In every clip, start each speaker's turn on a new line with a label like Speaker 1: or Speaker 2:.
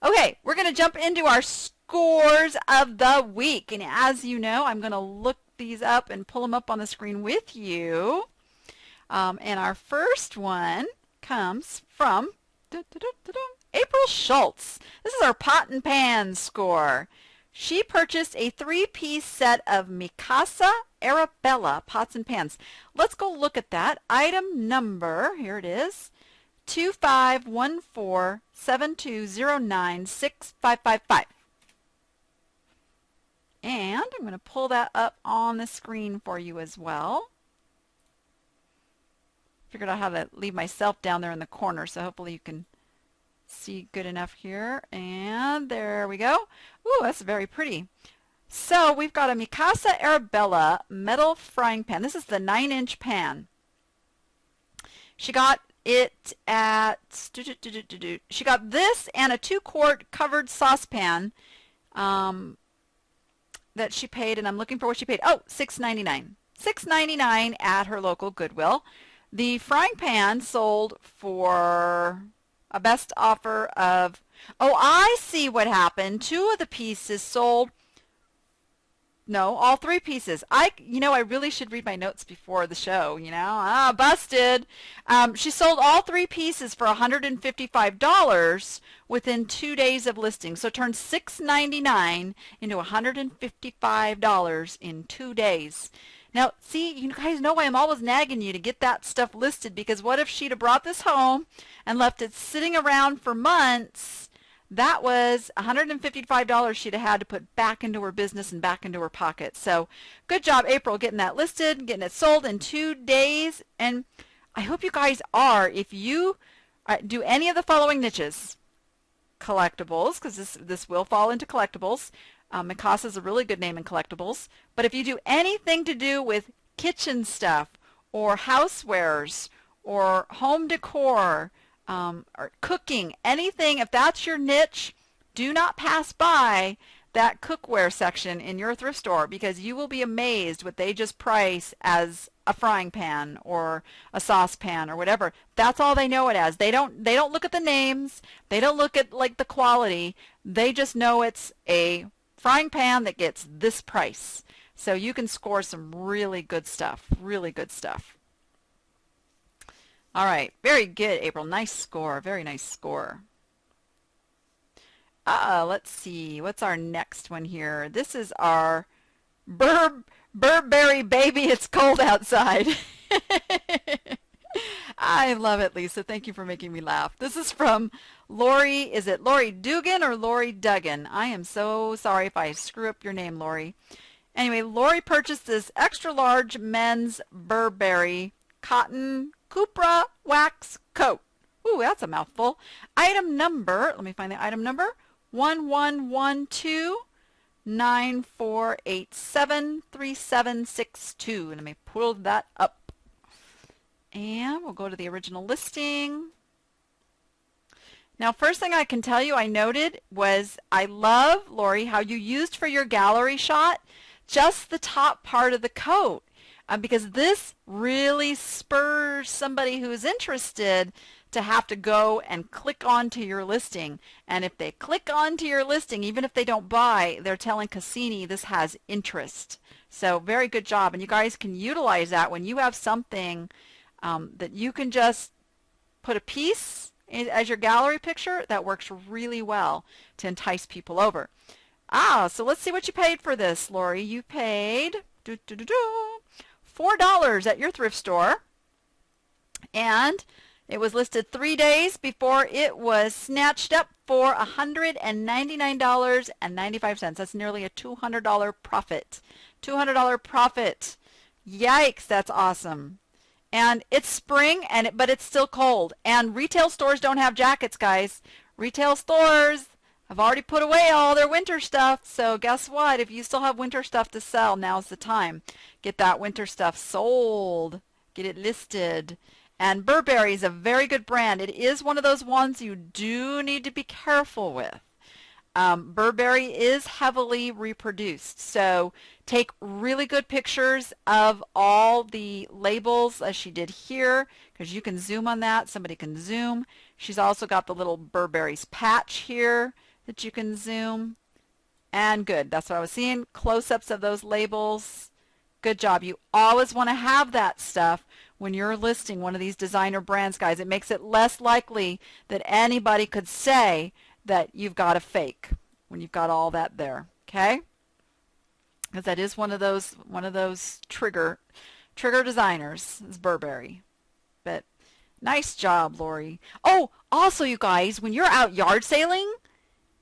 Speaker 1: Okay, we're going to jump into our scores of the week. And as you know, I'm going to look these up and pull them up on the screen with you. And our first one comes from April Schultz. This is our pot and pan score. She purchased a 3-piece set of Mikasa Arabella pots and pans. Let's go look at that. Item number, here it is, 251472096555. And I'm going to pull that up on the screen for you as well. Figured out how to leave myself down there in the corner, so hopefully you can see good enough here. And there we go. Ooh, that's very pretty. So we've got a Mikasa Arabella metal frying pan. This is the 9-inch pan. She got it at, she got this and a 2-quart covered saucepan that she paid, and I'm looking for what she paid. Oh, $6.99. $6.99 at her local Goodwill. The frying pan sold for a best offer of, oh, I see what happened. 2 of the pieces sold, no, all 3 pieces. I really should read my notes before the show, busted. She sold all 3 pieces for $155 within 2 days of listing. So it turned $6.99 into $155 in 2 days. Now, see, you guys know why I'm always nagging you to get that stuff listed, because what if she'd have brought this home and left it sitting around for months? That was $155 she'd have had to put back into her business and back into her pocket. So good job, April, getting that listed, getting it sold in 2 days. And I hope you guys are, if you do any of the following niches: collectibles, because this will fall into collectibles. Mikasa is a really good name in collectibles. But if you do anything to do with kitchen stuff or housewares or home decor or cooking, anything, if that's your niche, do not pass by that cookware section in your thrift store, because you will be amazed what they just price as a frying pan or a saucepan or whatever. That's all they know it as. They don't look at the names. They don't look at like the quality. They just know it's a frying pan that gets this price. So you can score some really good stuff. Really good stuff. All right. Very good, April. Nice score. Very nice score. Let's see. What's our next one here? This is our Burberry Baby. It's cold outside. I love it, Lisa. Thank you for making me laugh. This is from Lori. Is it Lori Dugan or Lori Duggan? I am so sorry if I screw up your name, Lori. Anyway, Lori purchased this extra large men's Burberry cotton Cupra wax coat. Ooh, that's a mouthful. Item number, let me find the item number, 111294873762. Let me pull that up. And we'll go to the original listing. Now, first thing I can tell you I noted was, I love, Lori, how you used for your gallery shot just the top part of the coat, because this really spurs somebody who's interested to have to go and click onto your listing. And if they click onto your listing, even if they don't buy, they're telling Cassini this has interest. So very good job. And you guys can utilize that when you have something that you can just put a piece as your gallery picture. That works really well to entice people over. So let's see what you paid for this, Lori. You paid $4 at your thrift store, and it was listed 3 days before it was snatched up for $199.95. That's nearly a $200 profit. $200 profit. Yikes, that's awesome. And it's spring, but it's still cold. And retail stores don't have jackets, guys. Retail stores have already put away all their winter stuff. So guess what? If you still have winter stuff to sell, now's the time. Get that winter stuff sold. Get it listed. And Burberry is a very good brand. It is one of those ones you do need to be careful with. Burberry is heavily reproduced, so take really good pictures of all the labels as she did here, because you can zoom on that. Somebody can zoom. She's also got the little Burberry's patch here. that you can zoom. And good. That's what I was seeing. Close-ups of those labels. Good job. You always want to have that stuff when you're listing one of these designer brands, guys. It makes it less likely that anybody could say that you've got a fake when you've got all that there. Okay? Because that is one of those trigger designers is Burberry. But nice job, Lori. Oh, also, you guys, when you're out yard sailing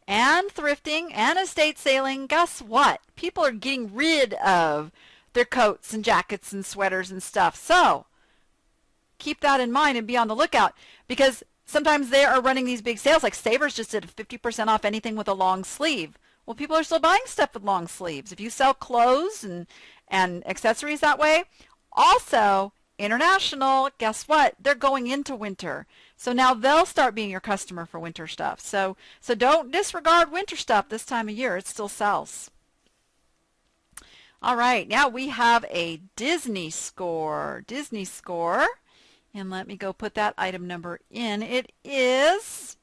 Speaker 1: and thrifting and estate sailing, guess what? People are getting rid of their coats and jackets and sweaters and stuff. So keep that in mind and be on the lookout, because sometimes they are running these big sales. Like Savers just did 50% off anything with a long sleeve. Well, people are still buying stuff with long sleeves. If you sell clothes and accessories that way. Also, International, guess what? They're going into winter. So now they'll start being your customer for winter stuff. So don't disregard winter stuff this time of year. It still sells. All right, now we have a Disney score. Disney score. And let me go put that item number in. It is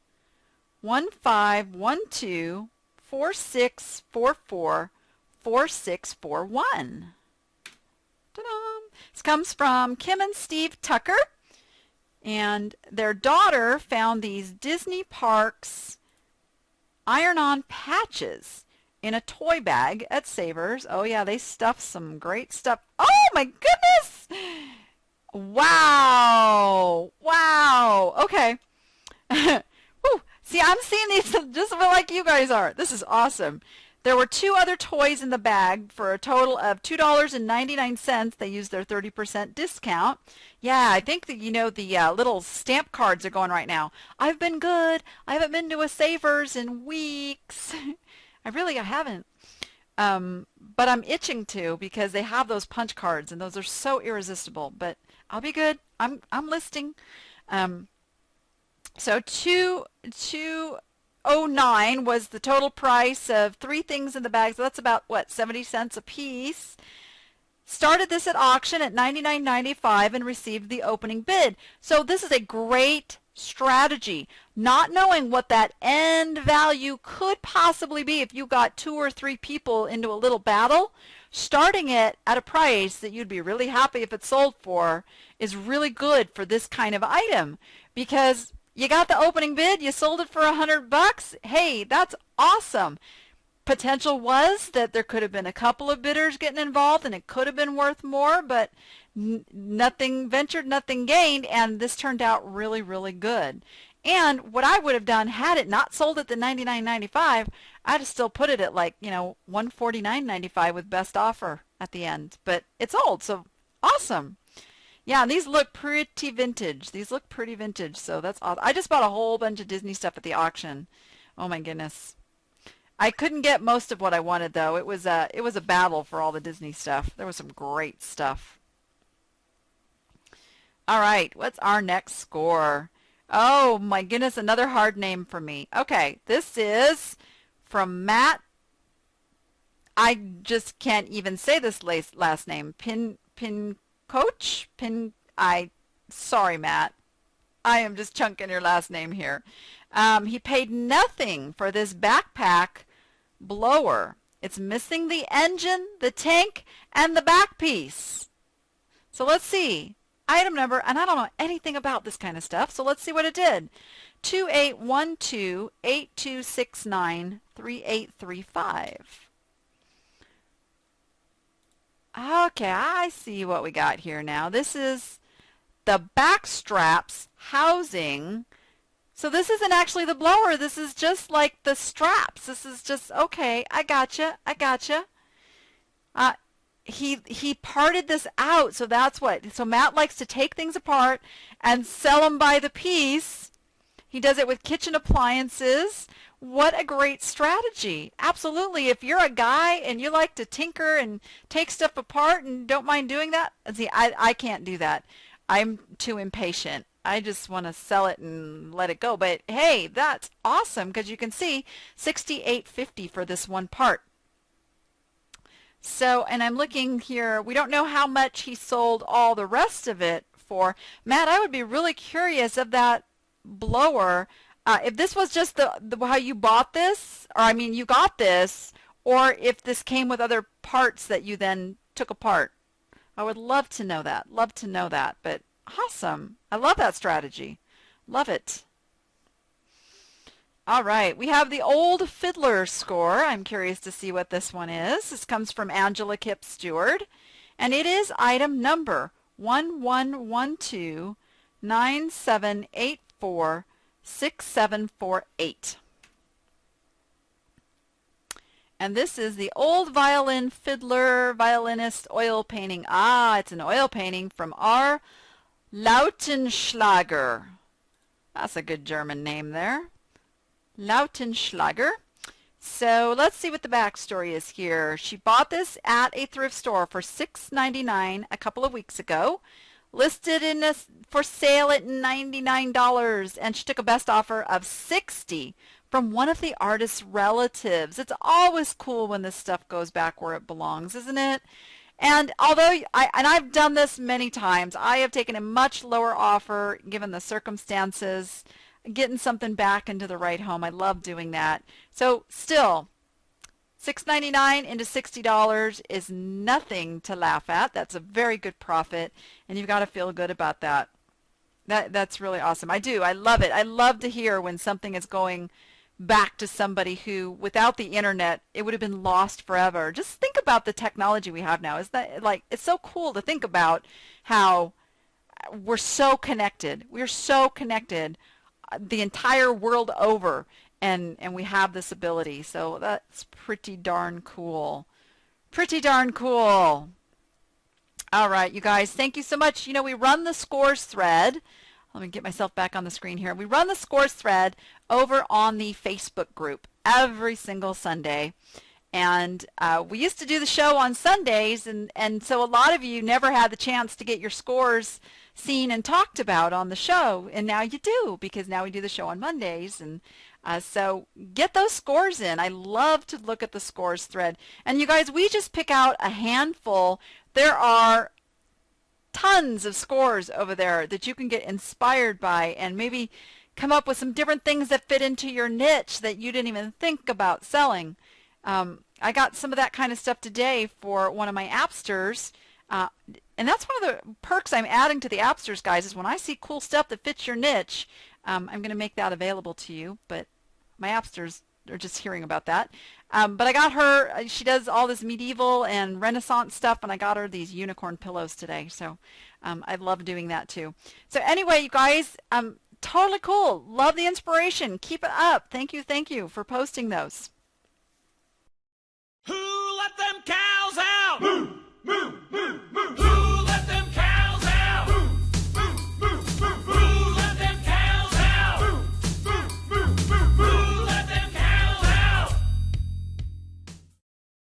Speaker 1: 151246444641. Ta-da! This comes from Kim and Steve Tucker, and their daughter found these Disney Parks iron-on patches in a toy bag at Savers. Oh yeah, they stuffed some great stuff. Oh my goodness! Wow! Wow! Okay. Whew. See, I'm seeing these just like you guys are. This is awesome. There were 2 other toys in the bag for a total of $2.99. They used their 30% discount. Yeah, I think that, the little stamp cards are going right now. I've been good. I haven't been to a Savers in weeks. I haven't. But I'm itching to, because they have those punch cards, and those are so irresistible. But I'll be good. I'm listing. So 209 was the total price of 3 things in the bag. So that's about, what, 70 cents a piece. Started this at auction at $99.95 and received the opening bid. So this is a great strategy. Not knowing what that end value could possibly be if you got 2 or 3 people into a little battle, starting it at a price that you'd be really happy if it sold for is really good for this kind of item, because you got the opening bid, you sold it for $100. Hey, that's awesome. Potential was that there could have been a couple of bidders getting involved and it could have been worth more, but nothing ventured, nothing gained, and this turned out really, really good. And what I would have done had it not sold at the $99.95, I'd have still put it at $149.95 with best offer at the end. But it's old, so awesome. Yeah, and these look pretty vintage. These look pretty vintage, so that's awesome. I just bought a whole bunch of Disney stuff at the auction. Oh my goodness. I couldn't get most of what I wanted, though. It was a battle for all the Disney stuff. There was some great stuff. All right, what's our next score? Oh my goodness, another hard name for me. Okay, this is from Matt. I just can't even say this last name. Sorry, Matt. I am just chunking your last name here. He paid nothing for this backpack blower. It's missing the engine, the tank, and the back piece. So let's see. Item number, and I don't know anything about this kind of stuff, so let's see what it did. 2812-8269-3835. Okay, I see what we got here now. This is the back straps housing. So this isn't actually the blower. This is just like the straps. This is just, okay, I gotcha. He parted this out, so that's what. So Matt likes to take things apart and sell them by the piece. He does it with kitchen appliances. What a great strategy. Absolutely. If you're a guy and you like to tinker and take stuff apart and don't mind doing that, see, I can't do that. I'm too impatient. I just want to sell it and let it go. But hey, that's awesome, because you can see $68.50 for this one part. So, and I'm looking here, we don't know how much he sold all the rest of it for. Matt, I would be really curious of that blower. if this was just the how you bought this, or I mean you got this, or if this came with other parts that you then took apart. I would love to know that. Love to know that. But awesome. I love that strategy. Love it. All right. We have the Old Fiddler score. I'm curious to see what this one is. This comes from Angela Kipp Stewart. And it is item number 111297846748. And this is the Old Violin Fiddler Violinist oil painting. Ah, it's an oil painting from R. Lautenschlager. That's a good German name there. Lautenschlager. So let's see what the backstory is here. She bought this at a thrift store for $6.99 a couple of weeks ago. Listed for sale at $99, and she took a best offer of $60 from one of the artist's relatives. It's always cool when this stuff goes back where it belongs, isn't it? And although I've done this many times, I have taken a much lower offer given the circumstances, getting something back into the right home. I love doing that. So still, $6.99 into $60 is nothing to laugh at. That's a very good profit, and you've got to feel good about that. That's really awesome. I do. I love it. I love to hear when something is going back to somebody who, without the internet, it would have been lost forever. Just think about the technology we have now. Is that like, it's so cool to think about how we're so connected. We're so connected the entire world over, and we have this ability. So that's pretty darn cool. Pretty darn cool. All right, you guys, thank you so much. You know, we run the scores thread. Let me get myself back on the screen here. We run the scores thread over on the Facebook group every single Sunday. And we used to do the show on Sundays, and so a lot of you never had the chance to get your scores seen and talked about on the show. And now you do, because now we do the show on Mondays. And so get those scores in. I love to look at the scores thread. And you guys, we just pick out a handful. There are tons of scores over there that you can get inspired by and maybe come up with some different things that fit into your niche that you didn't even think about selling. I got some of that kind of stuff today for one of my appsters. And that's one of the perks I'm adding to the appsters, guys, is when I see cool stuff that fits your niche, I'm going to make that available to you. But my appsters are just hearing about that. But I got her, she does all this medieval and Renaissance stuff, and I got her these unicorn pillows today. So I love doing that too. So anyway, you guys, totally cool. Love the inspiration. Keep it up. Thank you for posting those.